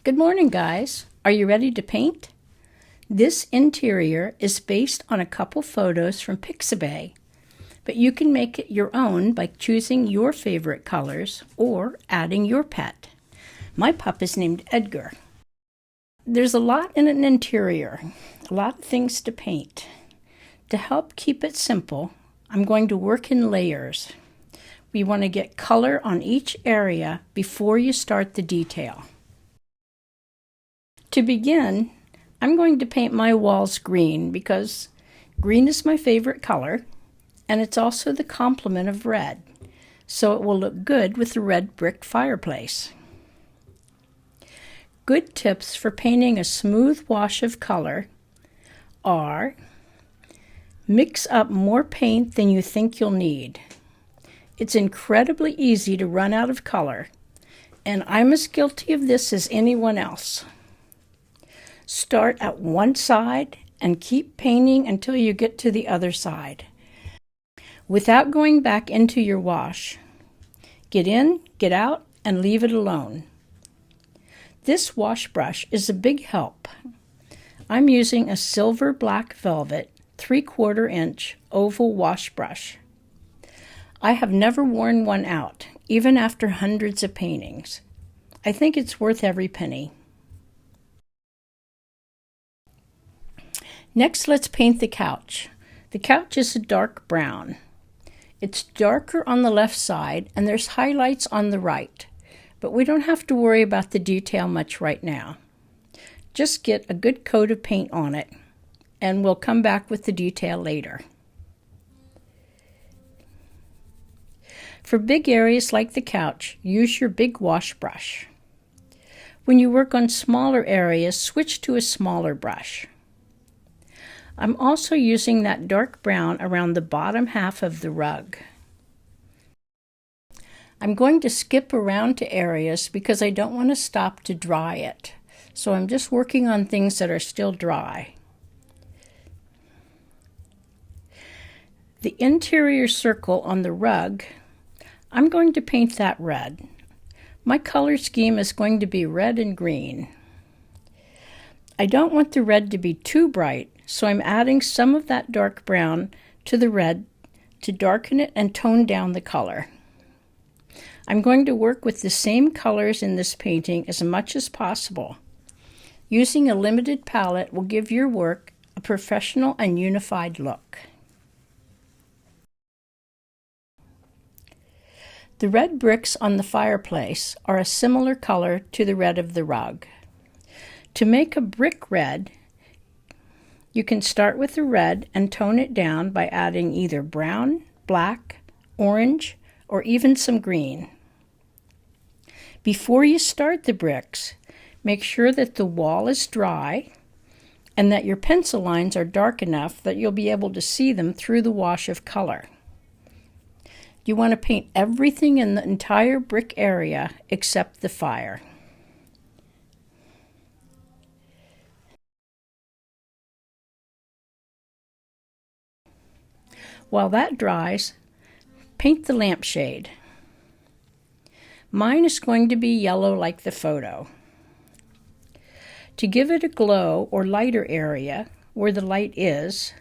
Good morning, guys. Are you ready to paint? This interior is based on a couple photos from Pixabay, but you can make it your own by choosing your favorite colors or adding your pet. My pup is named Edgar. There's a lot in an interior, a lot of things to paint. To help keep it simple, I'm going to work in layers. We want to get color on each area before you start the detail. To begin, I'm going to paint my walls green because green is my favorite color, and it's also the complement of red, so it will look good with the red brick fireplace. Good tips for painting a smooth wash of color are: mix up more paint than you think you'll need. It's incredibly easy to run out of color, and I'm as guilty of this as anyone else. Start at one side and keep painting until you get to the other side, without going back into your wash. Get in, get out, and leave it alone. This wash brush is a big help. I'm using a silver black velvet 3/4 inch oval wash brush. I have never worn one out, even after hundreds of paintings. I think it's worth every penny. Next, let's paint the couch. The couch is a dark brown. It's darker on the left side, and there's highlights on the right, but we don't have to worry about the detail much right now. Just get a good coat of paint on it, and we'll come back with the detail later. For big areas like the couch, use your big wash brush. When you work on smaller areas, switch to a smaller brush. I'm also using that dark brown around the bottom half of the rug. I'm going to skip around to areas because I don't want to stop to dry it, so I'm just working on things that are still dry. The interior circle on the rug, I'm going to paint that red. My color scheme is going to be red and green. I don't want the red to be too bright, so I'm adding some of that dark brown to the red to darken it and tone down the color. I'm going to work with the same colors in this painting as much as possible. Using a limited palette will give your work a professional and unified look. The red bricks on the fireplace are a similar color to the red of the rug. To make a brick red, you can start with the red and tone it down by adding either brown, black, orange, or even some green. Before you start the bricks, make sure that the wall is dry and that your pencil lines are dark enough that you'll be able to see them through the wash of color. You want to paint everything in the entire brick area except the fire. While that dries, paint the lampshade. Mine is going to be yellow like the photo. To give it a glow or lighter area where the light is,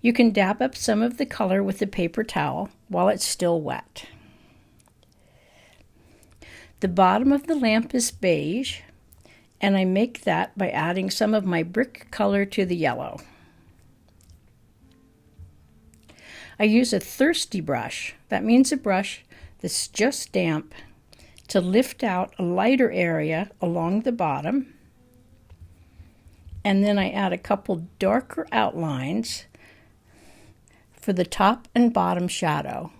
you can dab up some of the color with a paper towel while it's still wet. The bottom of the lamp is beige, and I make that by adding some of my brick color to the yellow. I use a thirsty brush, that means a brush that's just damp, to lift out a lighter area along the bottom, and then I add a couple darker outlines for the top and bottom shadow.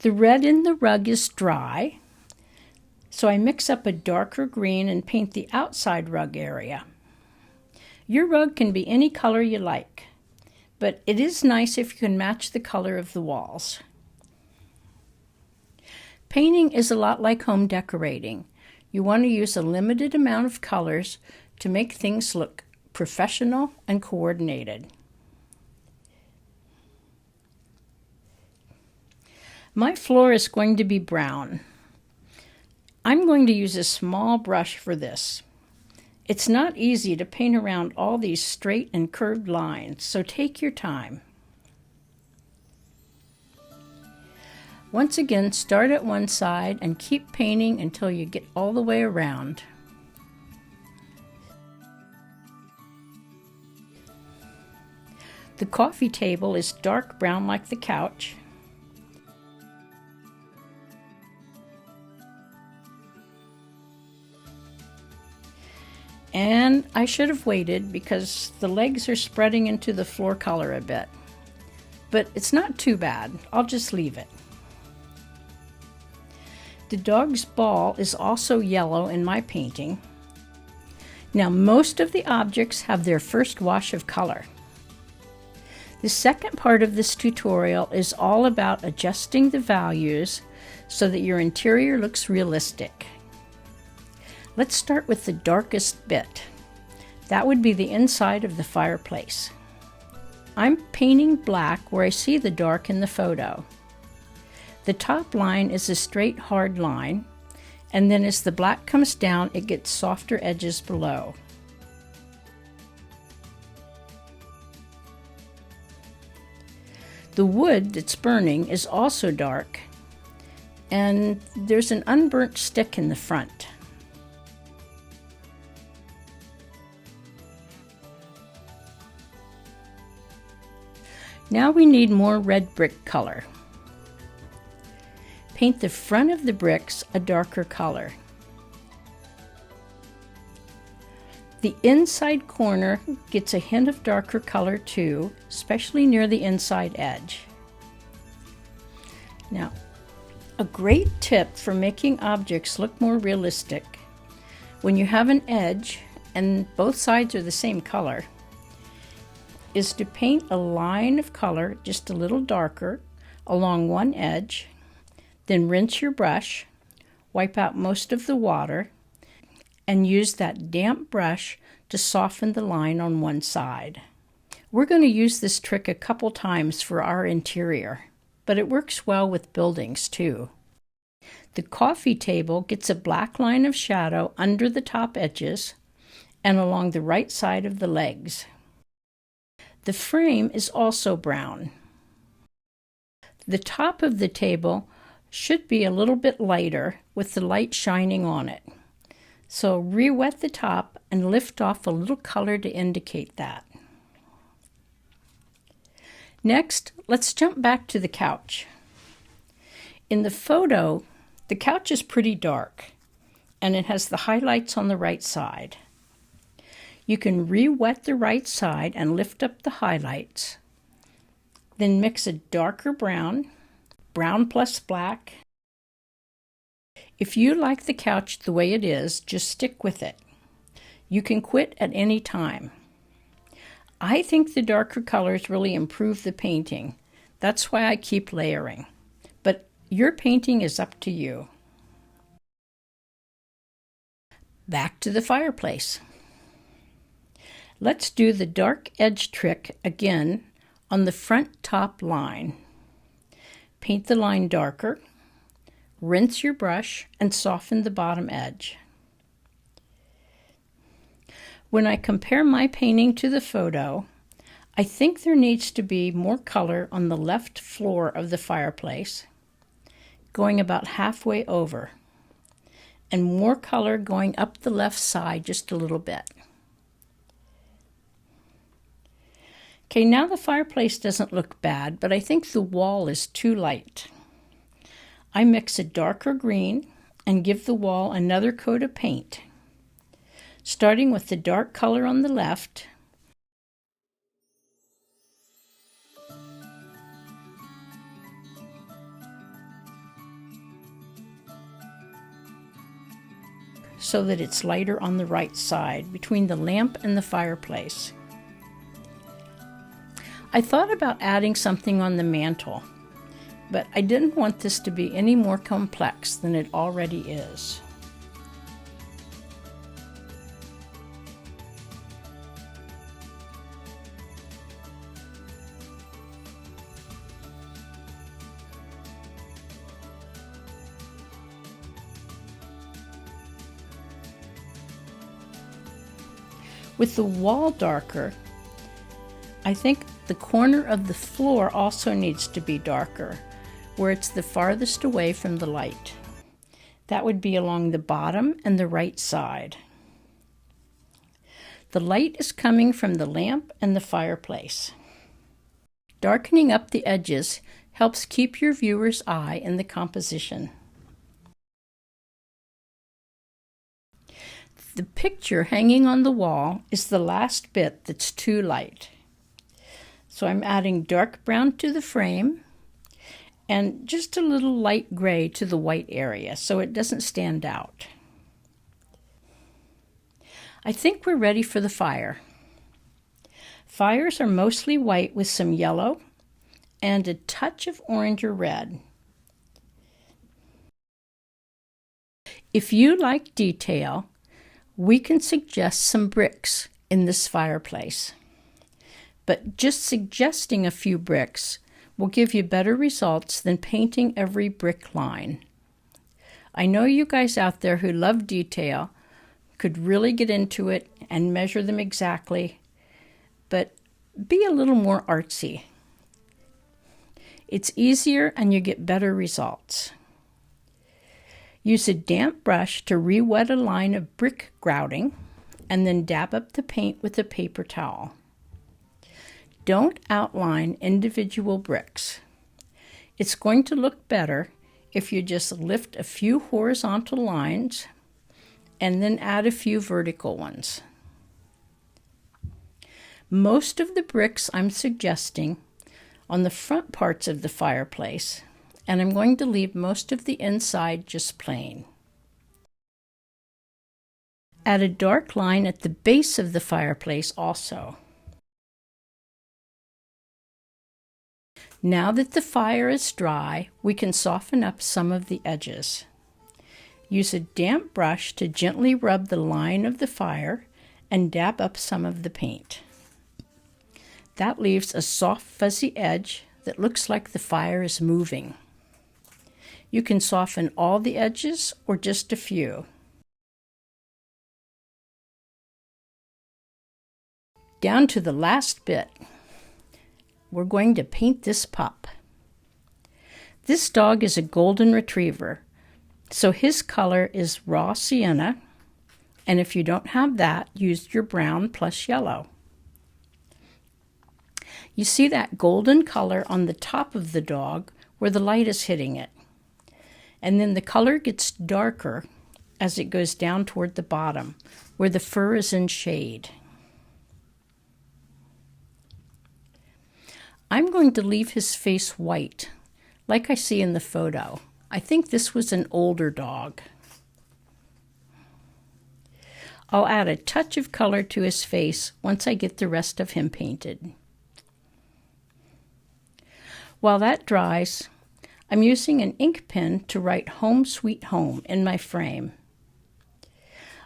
The red in the rug is dry, so I mix up a darker green and paint the outside rug area. Your rug can be any color you like, but it is nice if you can match the color of the walls. Painting is a lot like home decorating. You want to use a limited amount of colors to make things look professional and coordinated. My floor is going to be brown. I'm going to use a small brush for this. It's not easy to paint around all these straight and curved lines, so take your time. Once again, start at one side and keep painting until you get all the way around. The coffee table is dark brown like the couch. And I should have waited because the legs are spreading into the floor color a bit. But it's not too bad. I'll just leave it. The dog's ball is also yellow in my painting. Now most of the objects have their first wash of color. The second part of this tutorial is all about adjusting the values so that your interior looks realistic. Let's start with the darkest bit. That would be the inside of the fireplace. I'm painting black where I see the dark in the photo. The top line is a straight hard line, and then as the black comes down, it gets softer edges below. The wood that's burning is also dark, and there's an unburnt stick in the front. Now we need more red brick color. Paint the front of the bricks a darker color. The inside corner gets a hint of darker color too, especially near the inside edge. Now, a great tip for making objects look more realistic, when you have an edge and both sides are the same color, is to paint a line of color just a little darker along one edge, then rinse your brush, wipe out most of the water, and use that damp brush to soften the line on one side. We're going to use this trick a couple times for our interior, but it works well with buildings too. The coffee table gets a black line of shadow under the top edges and along the right side of the legs. The frame is also brown. The top of the table should be a little bit lighter with the light shining on it. So re-wet the top and lift off a little color to indicate that. Next, let's jump back to the couch. In the photo, the couch is pretty dark and it has the highlights on the right side. You can re-wet the right side and lift up the highlights. Then mix a darker brown, brown plus black. If you like the couch the way it is, just stick with it. You can quit at any time. I think the darker colors really improve the painting. That's why I keep layering. But your painting is up to you. Back to the fireplace. Let's do the dark edge trick again on the front top line. Paint the line darker, rinse your brush, and soften the bottom edge. When I compare my painting to the photo, I think there needs to be more color on the left floor of the fireplace, going about halfway over, and more color going up the left side just a little bit. Okay, now the fireplace doesn't look bad, but I think the wall is too light. I mix a darker green and give the wall another coat of paint, starting with the dark color on the left, so that it's lighter on the right side between the lamp and the fireplace. I thought about adding something on the mantle, but I didn't want this to be any more complex than it already is. With the wall darker, I think the corner of the floor also needs to be darker, where it's the farthest away from the light. That would be along the bottom and the right side. The light is coming from the lamp and the fireplace. Darkening up the edges helps keep your viewer's eye in the composition. The picture hanging on the wall is the last bit that's too light. So I'm adding dark brown to the frame and just a little light gray to the white area so it doesn't stand out. I think we're ready for the fire. Fires are mostly white with some yellow and a touch of orange or red. If you like detail, we can suggest some bricks in this fireplace. But just suggesting a few bricks will give you better results than painting every brick line. I know you guys out there who love detail could really get into it and measure them exactly, but be a little more artsy. It's easier and you get better results. Use a damp brush to re-wet a line of brick grouting and then dab up the paint with a paper towel. Don't outline individual bricks. It's going to look better if you just lift a few horizontal lines and then add a few vertical ones. Most of the bricks I'm suggesting on the front parts of the fireplace, and I'm going to leave most of the inside just plain. Add a dark line at the base of the fireplace also. Now that the fire is dry, we can soften up some of the edges. Use a damp brush to gently rub the line of the fire and dab up some of the paint. That leaves a soft fuzzy edge that looks like the fire is moving. You can soften all the edges or just a few. Down to the last bit. We're going to paint this pup. This dog is a golden retriever, so his color is raw sienna, and if you don't have that, use your brown plus yellow. You see that golden color on the top of the dog where the light is hitting it, and then the color gets darker as it goes down toward the bottom where the fur is in shade. I'm going to leave his face white, like I see in the photo. I think this was an older dog. I'll add a touch of color to his face once I get the rest of him painted. While that dries, I'm using an ink pen to write Home Sweet Home in my frame.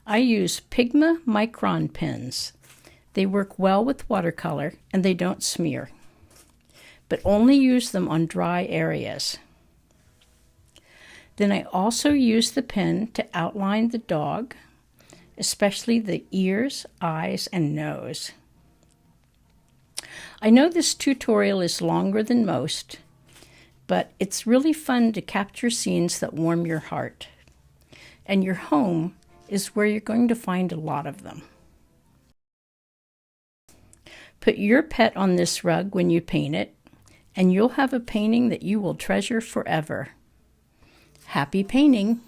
I use Pigma Micron pens. They work well with watercolor and they don't smear, but only use them on dry areas. Then I also use the pen to outline the dog, especially the ears, eyes, and nose. I know this tutorial is longer than most, but it's really fun to capture scenes that warm your heart. And your home is where you're going to find a lot of them. Put your pet on this rug when you paint it, and you'll have a painting that you will treasure forever. Happy painting!